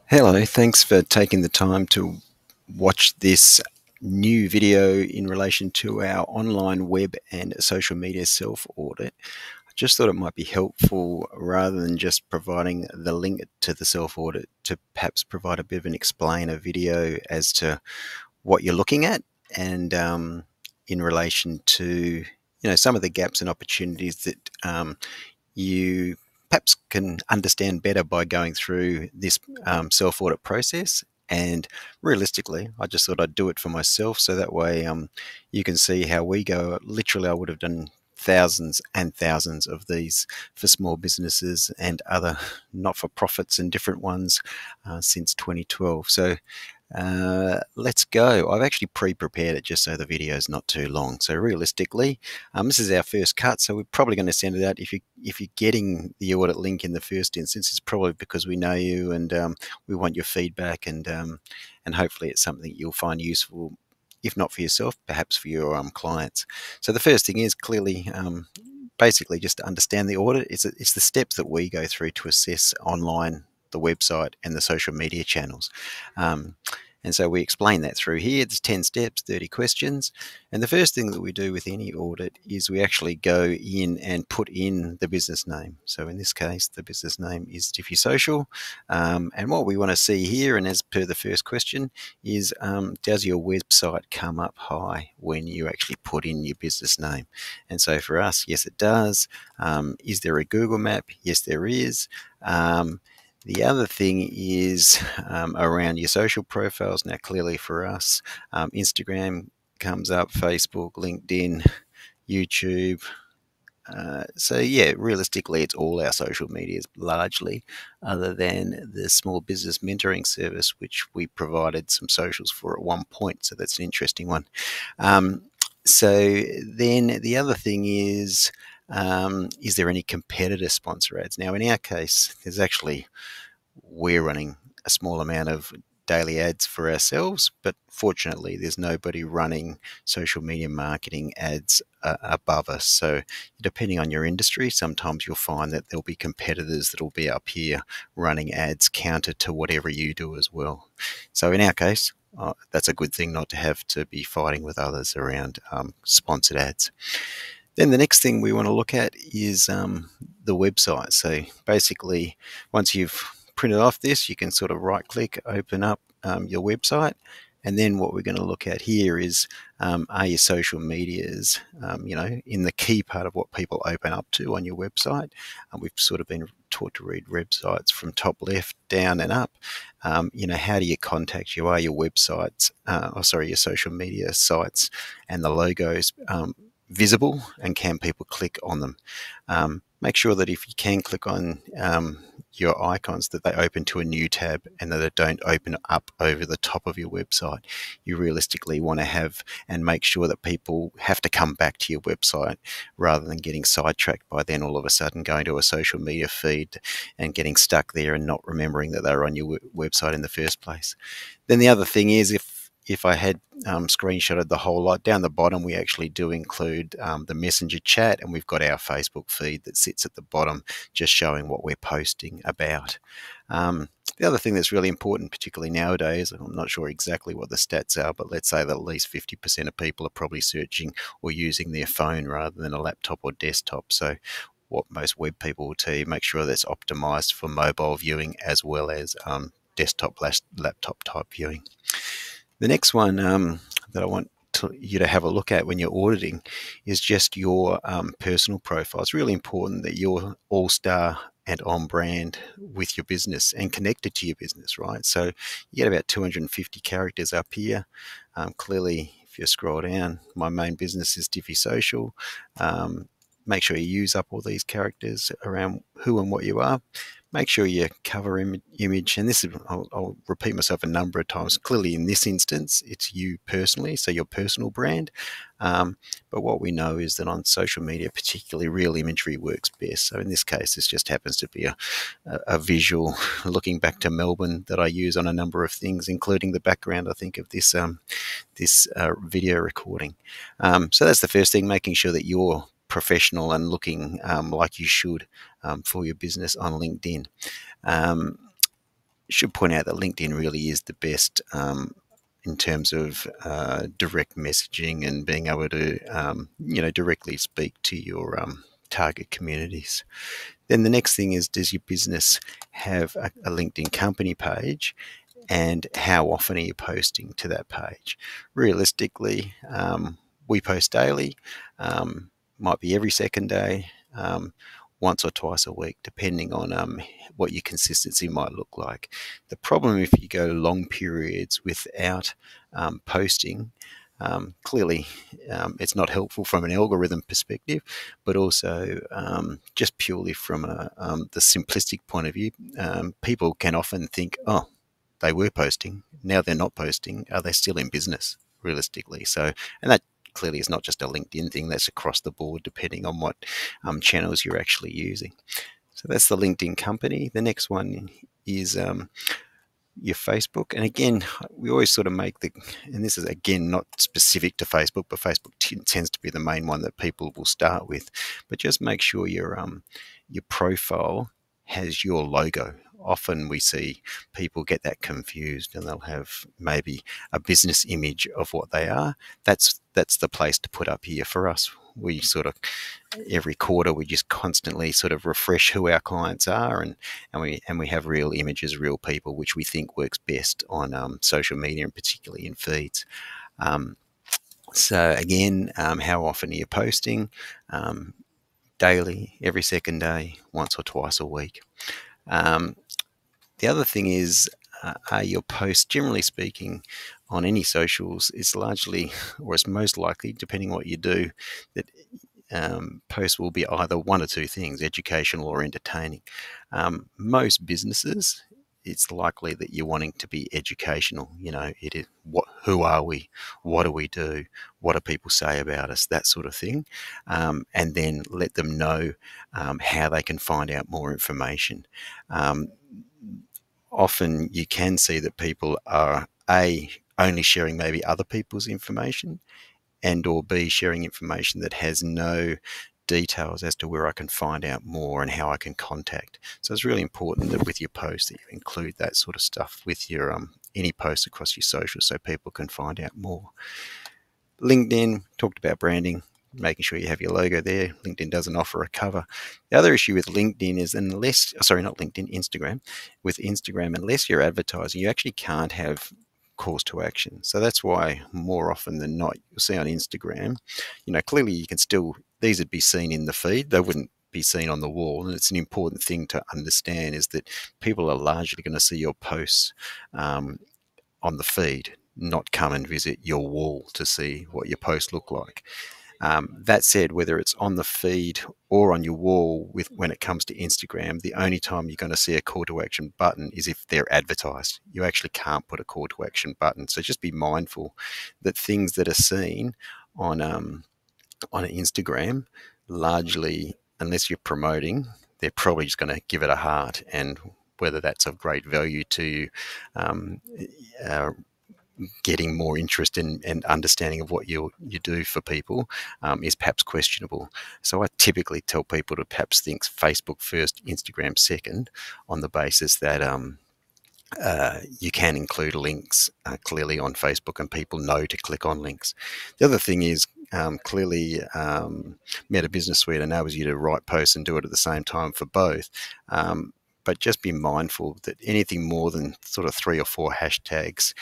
Hello, thanks for taking the time to watch this new video in relation to our online web and social media self-audit. I just thought it might be helpful, rather than just providing the link to the self-audit, to perhaps provide a bit of an explainer video as to what you're looking at, and in relation to some of the gaps and opportunities that you perhaps can understand better by going through this self-audit process. And realistically, I just thought I'd do it for myself, so that way you can see how we go. Literally, I would have done thousands and thousands of these for small businesses and other not-for-profits and different ones since 2012. So let's go. I've actually pre-prepared it just so the video is not too long. So realistically, this is our first cut, so we're probably going to send it out. If you're getting the audit link in the first instance, it's probably because we know you, and we want your feedback, and hopefully it's something you'll find useful, if not for yourself, perhaps for your clients. So the first thing is clearly, basically, just to understand the audit. It's the steps that we go through to assess online, the website, and the social media channels. And so we explain that through here. There's 10 steps, 30 questions. And the first thing that we do with any audit is we actually go in and put in the business name. So in this case, the business name is Dify Social. And what we want to see here, and as per the first question, is does your website come up high when you actually put in your business name? And so for us, yes, it does. Is there a Google map? Yes, there is. The other thing is around your social profiles. Now, clearly for us, Instagram comes up, Facebook, LinkedIn, YouTube. So yeah, realistically, it's all our social medias largely, other than the small business mentoring service, which we provided some socials for at one point. So that's an interesting one. So then the other thing is there any competitor sponsor ads? Now, in our case, we're running a small amount of daily ads for ourselves, but fortunately there's nobody running social media marketing ads above us. So depending on your industry, sometimes you'll find that there'll be competitors that'll be up here running ads counter to whatever you do as well. So in our case, that's a good thing, not to have to be fighting with others around sponsored ads. Then the next thing we want to look at is the website. So basically, once you've printed off this, you can sort of right click, open up your website. And then what we're going to look at here is, are your social medias, in the key part of what people open up to on your website. We've sort of been taught to read websites from top left down and up. How do you contact you? Are your websites, your social media sites and the logos visible, and can people click on them? Make sure that if you can click on your icons, that they open to a new tab and that they don't open up over the top of your website. You realistically want to have and make sure that people have to come back to your website, rather than getting sidetracked by then all of a sudden going to a social media feed and getting stuck there and not remembering that they were on your website in the first place. Then the other thing is, if I had screenshotted the whole lot, down the bottom we actually do include the messenger chat, and we've got our Facebook feed that sits at the bottom, just showing what we're posting about. The other thing that's really important, particularly nowadays, I'm not sure exactly what the stats are, but let's say that at least 50% of people are probably searching or using their phone rather than a laptop or desktop. So what most web people will tell you, make sure that's optimized for mobile viewing as well as desktop laptop type viewing. The next one that I want you to have a look at when you're auditing is just your personal profile. It's really important that you're all-star and on brand with your business and connected to your business, right? So you get about 250 characters up here. Clearly, if you scroll down, my main business is Dify Social. Make sure you use up all these characters around who and what you are. Make sure your cover image, and this is, I'll repeat myself a number of times. Clearly, in this instance, it's you personally, so your personal brand. But what we know is that on social media, particularly, real imagery works best. So in this case, this just happens to be a visual looking back to Melbourne that I use on a number of things, including the background, I think, of this video recording. So that's the first thing, making sure that you're professional and looking like you should for your business on LinkedIn. should point out that LinkedIn really is the best in terms of direct messaging and being able to, directly speak to your target communities. Then the next thing is, does your business have a LinkedIn company page? And how often are you posting to that page? Realistically, we post daily, might be every second day, once or twice a week, depending on what your consistency might look like. The problem if you go long periods without posting, clearly it's not helpful from an algorithm perspective, but also just purely from the simplistic point of view, people can often think, oh, they were posting, now they're not posting. Are they still in business, realistically? So, and that clearly is not just a LinkedIn thing, that's across the board, depending on what channels you're actually using. So that's the LinkedIn company. The next one is your Facebook. And again, we always sort of make and this is again not specific to Facebook, but Facebook tends to be the main one that people will start with. But just make sure your profile has your logo. Often we see people get that confused, and they'll have maybe a business image of what they are. That's the place to put up here for us. We sort of every quarter we just constantly sort of refresh who our clients are, and we have real images, real people, which we think works best on social media, and particularly in feeds. So again, how often are you posting? Daily, every second day, once or twice a week. The other thing is, are your posts, generally speaking, on any socials, it's largely, or it's most likely, depending on what you do, that posts will be either one or two things, educational or entertaining. Most businesses, it's likely that you're wanting to be educational. It is who are we? What do we do? What do people say about us? That sort of thing. And then let them know how they can find out more information. Often you can see that people are only sharing maybe other people's information, and or B, sharing information that has no details as to where I can find out more and how I can contact. So it's really important that with your post that you include that sort of stuff with your any post across your social, so people can find out more. LinkedIn, talked about branding, making sure you have your logo there. LinkedIn doesn't offer a cover. The other issue with LinkedIn is Instagram. With Instagram, unless you're advertising, you actually can't have calls to action. So that's why more often than not, you'll see on Instagram, clearly you can still, these would be seen in the feed. They wouldn't be seen on the wall. And it's an important thing to understand, is that people are largely going to see your posts on the feed, not come and visit your wall to see what your posts look like. That said, whether it's on the feed or on your wall, when it comes to Instagram, the only time you're going to see a call to action button is if they're advertised. You actually can't put a call to action button. So just be mindful that things that are seen on an Instagram, largely, unless you're promoting, they're probably just going to give it a heart. And whether that's of great value to you, getting more interest in and understanding of what you do for people is perhaps questionable. So I typically tell people to perhaps think Facebook first, Instagram second, on the basis that you can include links clearly on Facebook, and people know to click on links. The other thing is, clearly Meta Business Suite enables you to write posts and do it at the same time for both. But just be mindful that anything more than sort of 3 or 4 hashtags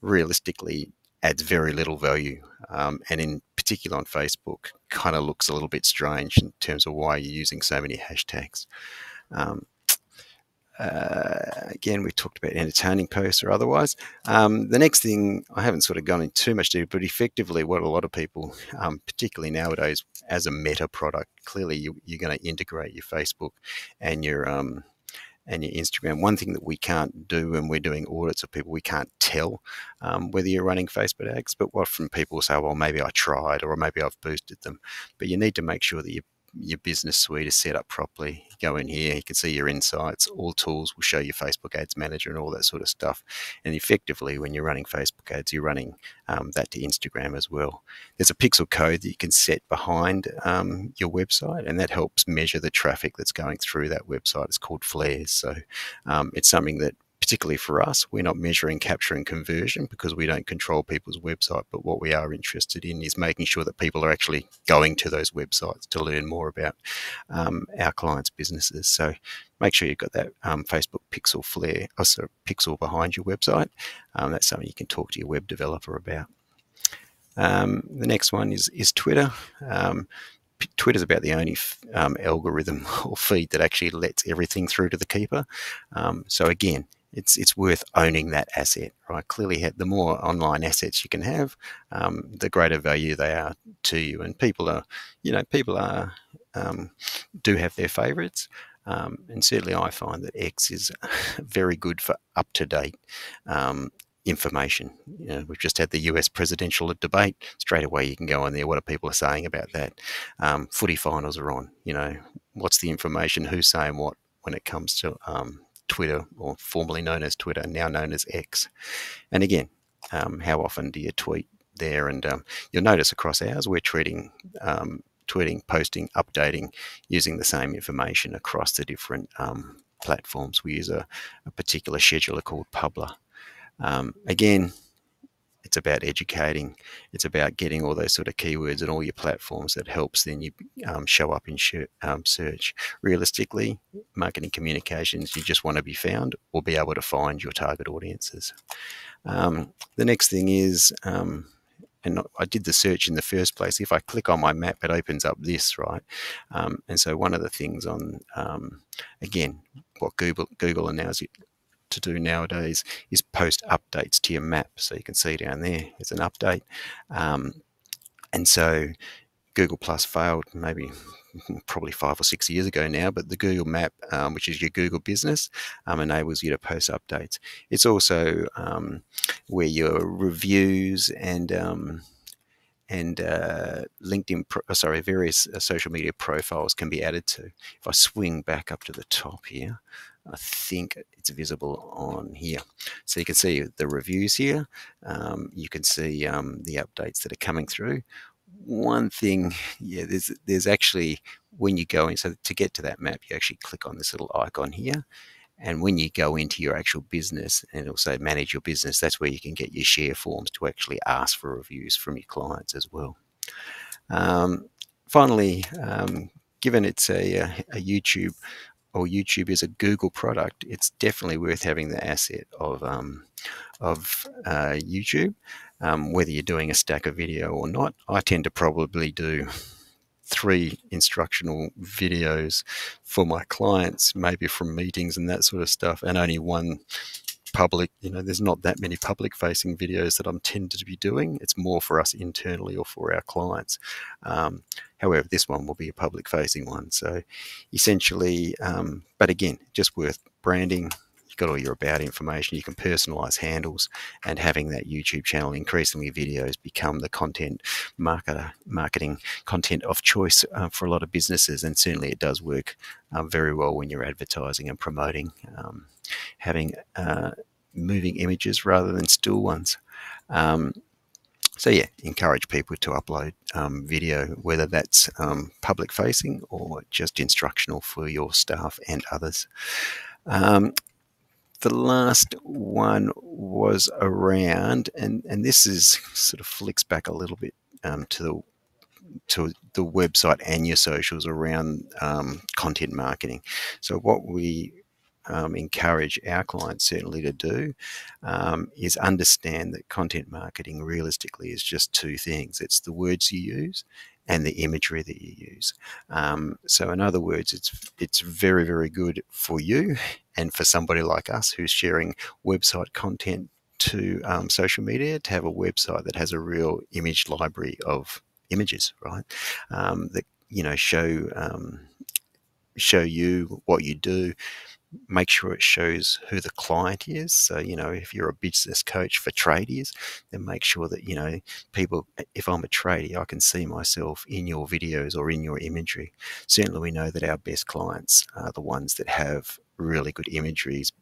realistically adds very little value. And in particular on Facebook, kind of looks a little bit strange in terms of why you're using so many hashtags. Again, we talked about entertaining posts or otherwise. The next thing, I haven't sort of gone into too much detail, but effectively what a lot of people, particularly nowadays as a meta product, clearly you're going to integrate your Facebook and your Instagram. One thing that we can't do when we're doing audits of people, we can't tell whether you're running Facebook ads, but often people say, well, maybe I tried, or maybe I've boosted them. But you need to make sure that your business suite is set up properly. You go in here, you can see your insights. All tools will show you Facebook Ads Manager and all that sort of stuff. And effectively, when you're running Facebook ads, you're running that to Instagram as well. There's a pixel code that you can set behind your website, and that helps measure the traffic that's going through that website. It's called flares. So it's something that, realistically for us, we're not measuring capture and conversion because we don't control people's website, but what we are interested in is making sure that people are actually going to those websites to learn more about our clients' businesses. So make sure you've got that Facebook pixel flare, also pixel behind your website. That's something you can talk to your web developer about. The next one is Twitter. Twitter's about the only algorithm or feed that actually lets everything through to the keeper. So again, it's worth owning that asset, right? Clearly, the more online assets you can have, the greater value they are to you. And people are do have their favourites. And certainly I find that X is very good for up-to-date information. We've just had the US presidential debate. Straight away you can go on there, what are people saying about that? Footy finals are on. What's the information, who's saying what when it comes to Twitter, or formerly known as Twitter, now known as X. And again, how often do you tweet there? And you'll notice across ours we're tweeting, posting, updating, using the same information across the different platforms. We use a particular scheduler called Publer. Again, it's about educating. It's about getting all those sort of keywords in all your platforms that helps then you show up in search. Realistically, marketing communications, you just want to be found or be able to find your target audiences. The next thing is, and I did the search in the first place. If I click on my map, it opens up this, right? And so one of the things on, again, what Google allows you to do nowadays is post updates to your map. So you can see down there, it's an update. And so Google Plus failed probably 5 or 6 years ago now, but the Google Map, which is your Google business, enables you to post updates. It's also where your reviews and LinkedIn, various social media profiles can be added to. If I swing back up to the top here, I think it's visible on here. So you can see the reviews here. You can see the updates that are coming through. One thing, there's actually, when you go in, so to get to that map, you actually click on this little icon here. And when you go into your actual business and also manage your business, that's where you can get your share forms to actually ask for reviews from your clients as well. Finally, given it's a YouTube, or YouTube is a Google product, it's definitely worth having the asset of YouTube, whether you're doing a stack of video or not. I tend to probably do 3 instructional videos for my clients, maybe from meetings and that sort of stuff, and only 1 public. There's not that many public facing videos that I'm tended to be doing. It's more for us internally or for our clients. However, this one will be a public facing one. So essentially, but again, just worth branding. You've got all your about information. You can personalize handles, and having that YouTube channel, increasingly videos become the marketing content of choice for a lot of businesses. And certainly it does work very well when you're advertising and promoting, having moving images rather than still ones. So yeah, encourage people to upload video, whether that's public facing or just instructional for your staff and others. The last one was around, and this is sort of flicks back a little bit to the website and your socials around content marketing. So what we encourage our clients certainly to do is understand that content marketing realistically is just 2 things. It's the words you use and the imagery that you use. So in other words, it's very, very good for you and for somebody like us who's sharing website content to social media, to have a website that has a real image library of images, right? That show you what you do. Make sure it shows who the client is. So, if you're a business coach for tradies, then make sure that, people, if I'm a tradie, I can see myself in your videos or in your imagery. Certainly we know that our best clients are the ones that have really good imageries,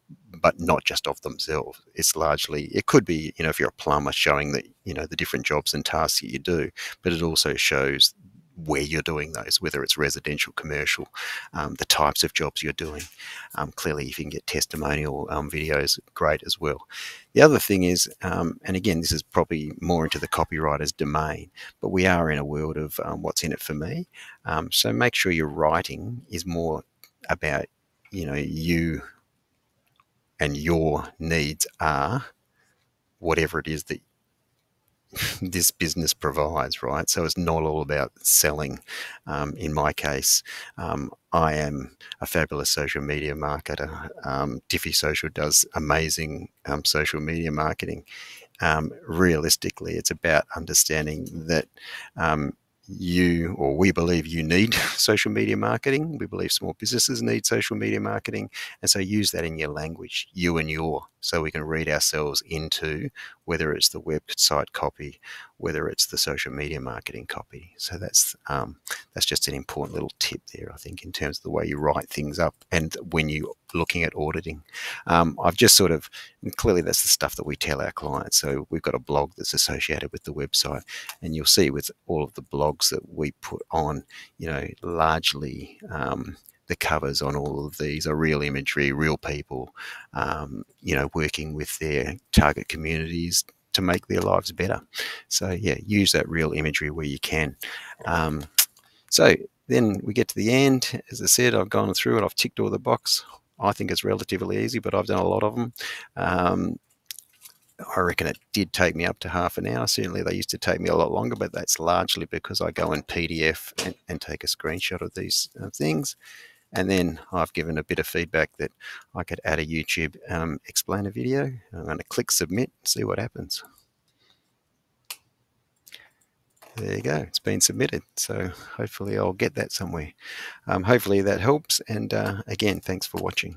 but not just of themselves. It's largely, it could be, if you're a plumber, showing that, the different jobs and tasks that you do, but it also shows where you're doing those, whether it's residential, commercial, the types of jobs you're doing. Clearly, if you can get testimonial videos, great as well. The other thing is, and again, this is probably more into the copywriter's domain, but we are in a world of what's in it for me. So make sure your writing is more about, you and your needs are whatever it is that this business provides, right? So it's not all about selling. In my case, I am a fabulous social media marketer. Dify Social does amazing social media marketing. Realistically, it's about understanding that you, or we believe you need social media marketing. We believe small businesses need social media marketing. And so use that in your language, you and your, so we can read ourselves into whether it's the website copy, whether it's the social media marketing copy. So that's just an important little tip there, I think, in terms of the way you write things up and when you're looking at auditing. I've just sort of, clearly that's the stuff that we tell our clients. So we've got a blog that's associated with the website, and you'll see with all of the blogs that we put on, largely the covers on all of these are real imagery, real people, working with their target communities to make their lives better. So yeah, use that real imagery where you can. So then we get to the end. As I said, I've gone through it. I've ticked all the box. I think it's relatively easy, but I've done a lot of them. I reckon it did take me up to half an hour. Certainly they used to take me a lot longer, but that's largely because I go in PDF and take a screenshot of these things. And then I've given a bit of feedback that I could add a YouTube explainer video. I'm going to click submit, see what happens. There you go, it's been submitted. So hopefully I'll get that somewhere. Hopefully that helps. And again, thanks for watching.